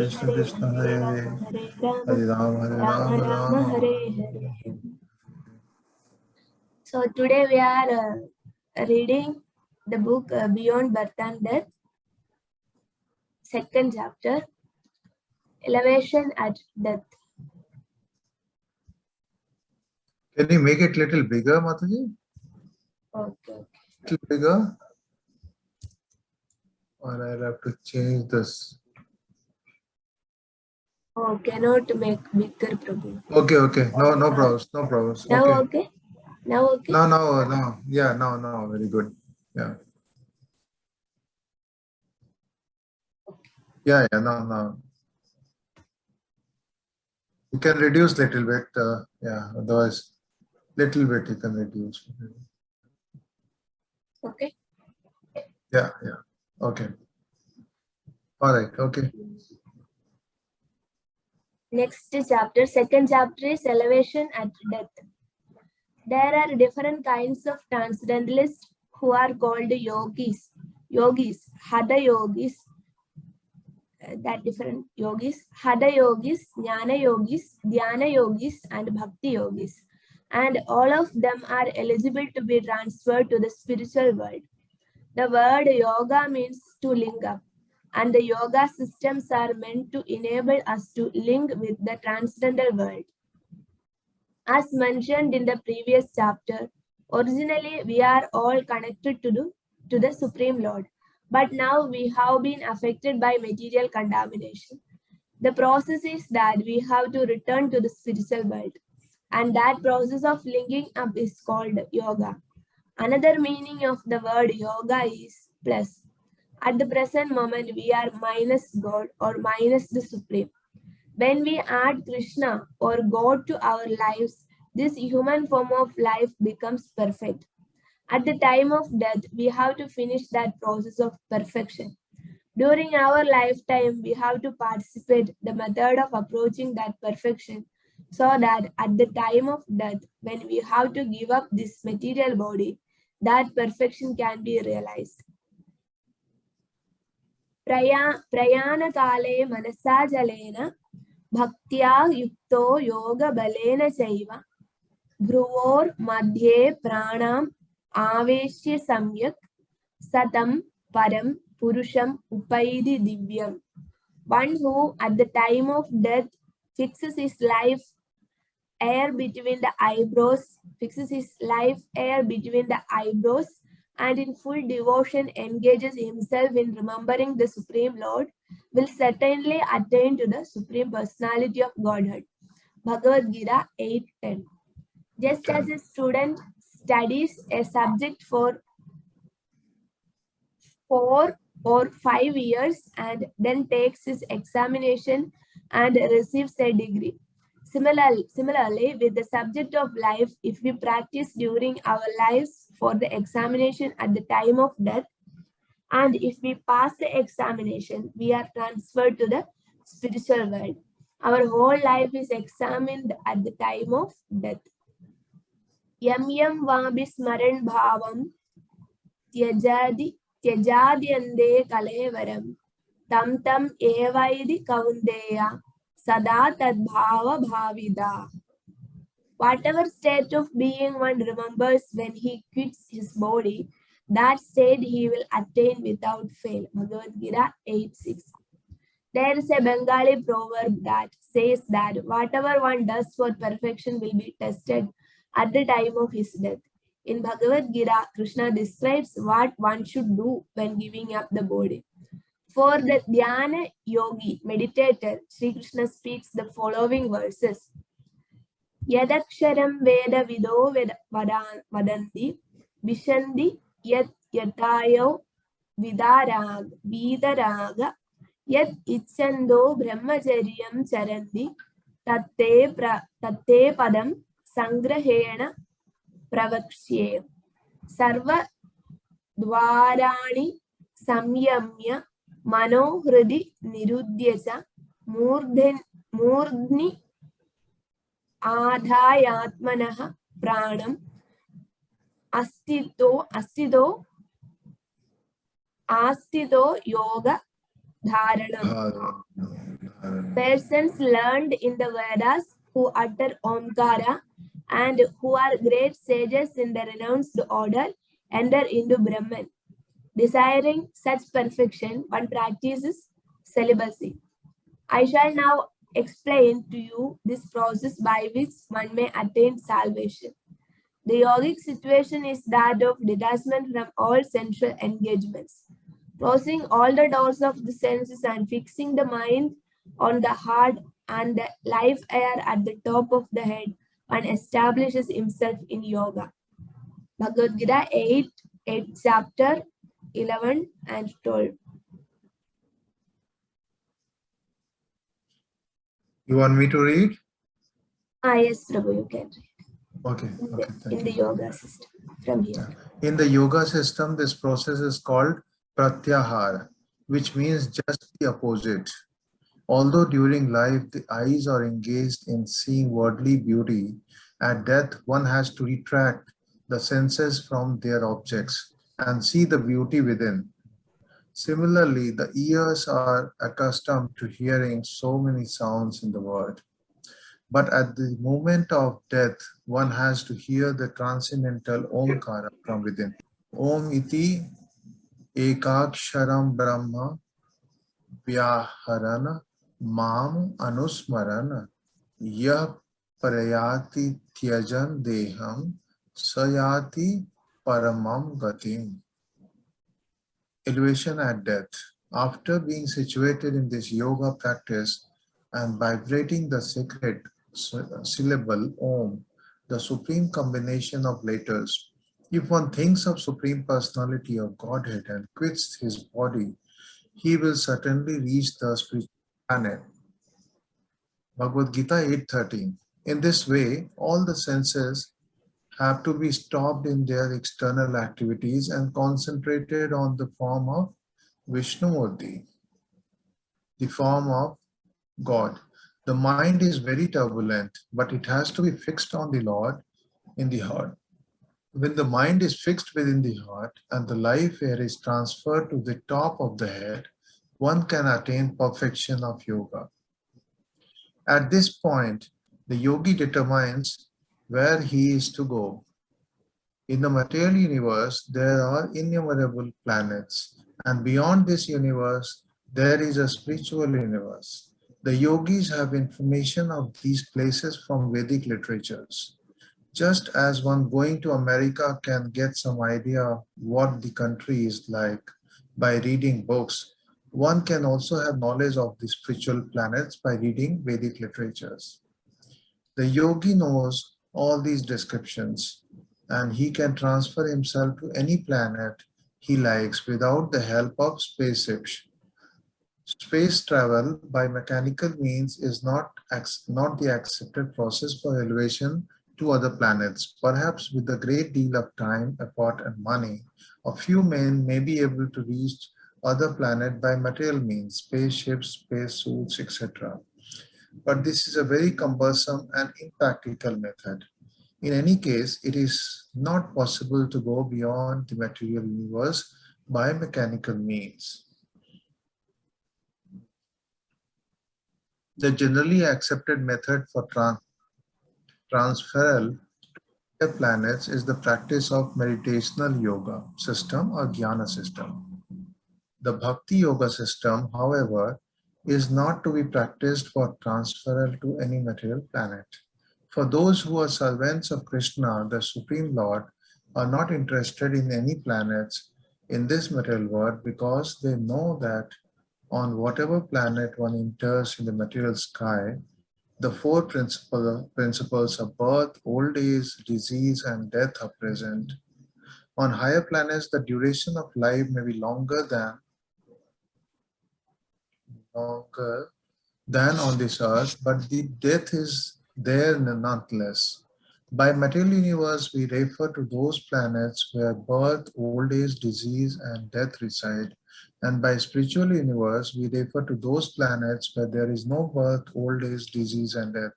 Krishna Krishna Hare Hare, Hare Rama Hare Rama Rama, Rama Hare Hare. So today we are reading the book Beyond Birth and Death, second chapter, Elevation at Death. Can you make it little bigger, Mataji? Okay. Little bigger? Or I'll have to change this. Oh, cannot make bigger, Prabhu. Okay. No problems. Now Okay. okay? Now okay? No. Yeah, now. Very good. Yeah. Yeah, no. You can reduce little bit. Yeah, otherwise, little bit you can reduce. Okay. Yeah. Okay. All right. Okay. Next chapter, second chapter is Elevation at Death. There are different kinds of transcendentalists who are called yogis, Hatha yogis, different yogis, Hatha yogis, Jnana yogis, Dhyana yogis, and Bhakti yogis. And all of them are eligible to be transferred to the spiritual world. The word yoga means to link up, and the yoga systems are meant to enable us to link with the transcendental world. As mentioned in the previous chapter, originally we are all connected to the Supreme Lord, but now we have been affected by material contamination. The process is that we have to return to the spiritual world, and that process of linking up is called yoga. Another meaning of the word yoga is plus. At the present moment, we are minus God or minus the Supreme. When we add Krishna or God to our lives, this human form of life becomes perfect. At the time of death, we have to finish that process of perfection. During our lifetime, we have to participate the method of approaching that perfection so that at the time of death, when we have to give up this material body, that perfection can be realized. Prayana kale manasa jalena Bhaktya yukto yoga balena chaiva bhruvor madhye pranam aveshya samyak satam param purusham upaidi divyam. One who at the time of death fixes his life air between the eyebrows, and in full devotion engages himself in remembering the Supreme Lord will certainly attain to the Supreme Personality of Godhead. Bhagavad Gita 8:10. Just as a student studies a subject for 4 or 5 years and then takes his examination and receives a degree. Similarly, with the subject of life, if we practice during our lives for the examination at the time of death, and if we pass the examination, we are transferred to the spiritual world. Our whole life is examined at the time of death. Yam yam vabhismaran bhavam tyajadyande kalevaram tam evaidi kaundeya sada tadbhava bhavida. Whatever state of being one remembers when he quits his body, that state he will attain without fail. Bhagavad Gita 8:6. There is a Bengali proverb that says that whatever one does for perfection will be tested at the time of his death. In Bhagavad Gita, Krishna describes what one should do when giving up the body. For the Dhyana yogi, meditator, Sri Krishna speaks the following verses. Yadaksharam veda vido vadanti vishandi yat yatayo vidaraga yat ichando brahmacharyam charandi tatte padam sangrahena pravakshye sarva dvarani samyamya manohridi nirudhyacha murdhni adhayatmanah pranam astito yoga dharanam. Persons learned in the Vedas who utter Omkara and who are great sages in the renounced order enter into Brahman. Desiring such perfection, one practices celibacy. I shall now explain to you this process by which one may attain salvation. The yogic situation is that of detachment from all sensual engagements, closing all the doors of the senses and fixing the mind on the heart and the live air at the top of the head. One establishes himself in yoga. Bhagavad Gita 8 chapter 11 and 12. You want me to read? Yes, Prabhu, you can read. Okay, okay, In thank the you. yoga system from here. In the yoga system, this process is called pratyahara, which means just the opposite. Although during life the eyes are engaged in seeing worldly beauty, at death one has to retract the senses from their objects and see the beauty within. Similarly, the ears are accustomed to hearing so many sounds in the world. But at the moment of death, one has to hear the transcendental Omkara from within. Om iti ekaksharam brahma vyaharana mam anusmarana yah prayati tyajan deham sayati paramam gatim. Elevation at death. After being situated in this yoga practice and vibrating the sacred syllable Om, the supreme combination of letters, if one thinks of Supreme Personality of Godhead and quits his body, he will certainly reach the spiritual planet. Bhagavad Gita 8:13. In this way, all the senses have to be stopped in their external activities and concentrated on the form of Vishnumurti, the form of God. The mind is very turbulent, but it has to be fixed on the Lord in the heart. When the mind is fixed within the heart and the life air is transferred to the top of the head, one can attain perfection of yoga. At this point, the yogi determines where he is to go. In the material universe, there are innumerable planets, and beyond this universe, there is a spiritual universe. The yogis have information of these places from Vedic literatures. Just as one going to America can get some idea of what the country is like by reading books, one can also have knowledge of the spiritual planets by reading Vedic literatures. The yogi knows all these descriptions and he can transfer himself to any planet he likes without the help of spaceships. Space travel by mechanical means is not the accepted process for elevation to other planets. Perhaps with a great deal of time, effort, and money, a few men may be able to reach other planet by material means, spaceships, spacesuits, etc. But this is a very cumbersome and impractical method. In any case, it is not possible to go beyond the material universe by mechanical means. The generally accepted method for transferal to planets is the practice of meditational yoga system or jnana system. The bhakti yoga system, however, is not to be practiced for transferal to any material planet. For those who are servants of Krishna, the Supreme Lord, are not interested in any planets in this material world because they know that on whatever planet one enters in the material sky, the four principles of birth, old age, disease, and death are present. On higher planets, the duration of life may be longer than on this earth, but the death is there nonetheless. By material universe, we refer to those planets where birth, old age, disease, and death reside. And by spiritual universe, we refer to those planets where there is no birth, old age, disease, and death.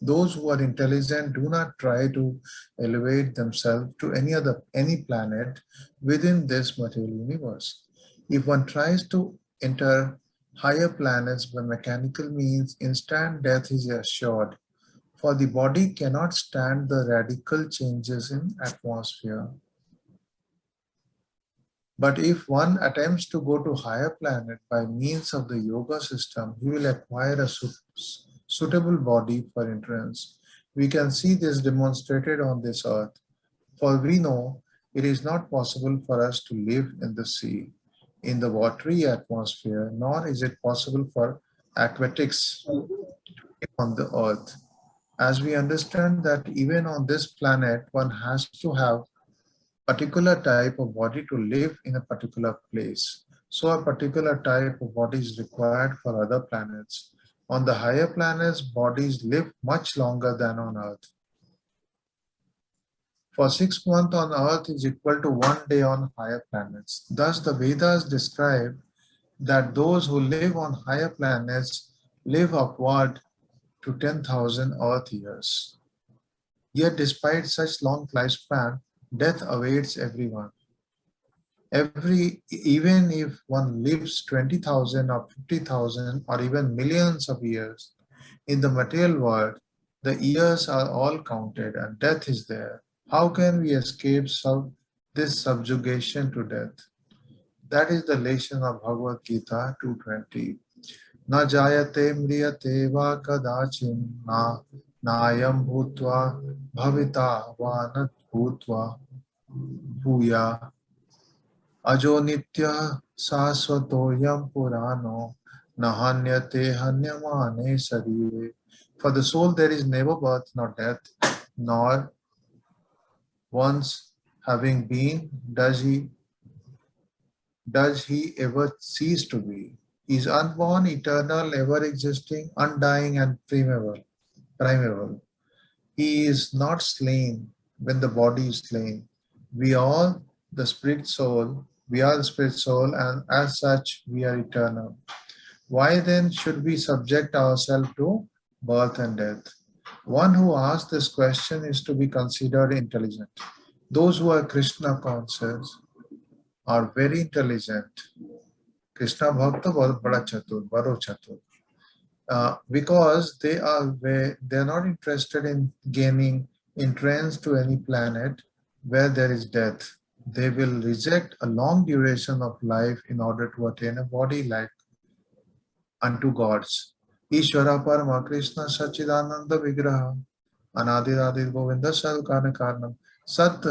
Those who are intelligent do not try to elevate themselves to any planet within this material universe. If one tries to enter higher planets by mechanical means, instant death is assured, for the body cannot stand the radical changes in atmosphere. But if one attempts to go to higher planet by means of the yoga system, he will acquire a suitable body for entrance. We can see this demonstrated on this earth, for we know it is not possible for us to live in the sea, in the watery atmosphere, nor is it possible for aquatics to live on the earth. As we understand that even on this planet, one has to have particular type of body to live in a particular place. So a particular type of body is required for other planets. On the higher planets, bodies live much longer than on Earth. For 6 months on Earth is equal to 1 day on higher planets. Thus, the Vedas describe that those who live on higher planets live upward to 10,000 Earth years. Yet, despite such long lifespan, death awaits everyone. Even if one lives 20,000 or 50,000 or even millions of years, in the material world, the years are all counted and death is there. How can we escape this subjugation to death? That is the lesson of Bhagavad Gita 220. Na jayate mriyate va kadachin na nayam bhutva bhavita va nat bhutva bhuya ajo nitya saswatoyam purano nahanyate hanyamane sarire. For the soul there is never birth nor death, nor once having been does he ever cease to be. He is unborn, eternal, ever existing, undying, and primeval. He is not slain when the body is slain. We all the spirit soul, we are the spirit soul, and as such we are eternal. Why then should we subject ourselves to birth and death? One who asks this question is to be considered intelligent. Those who are Krishna conscious are very intelligent. Krishna Bhakta Bada Chatur, Baro Chatur. Because they are not interested in gaining entrance to any planet where there is death. They will reject a long duration of life in order to attain a body like unto gods. Ishvara Parama Krishna Sachidananda Vigraha Anadiradi Govinda Sadkana Karnam. Sat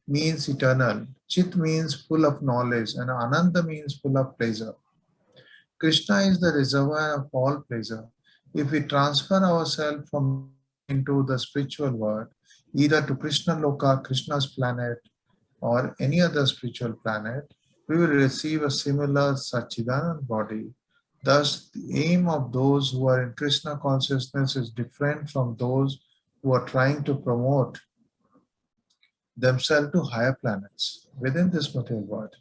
means eternal, Chit means full of knowledge, and Ananda means full of pleasure. Krishna is the reservoir of all pleasure. If we transfer ourselves from into the spiritual world, either to Krishna Loka, Krishna's planet, or any other spiritual planet, we will receive a similar Sachidanand body. Thus, the aim of those who are in Krishna consciousness is different from those who are trying to promote themselves to higher planets within this material world.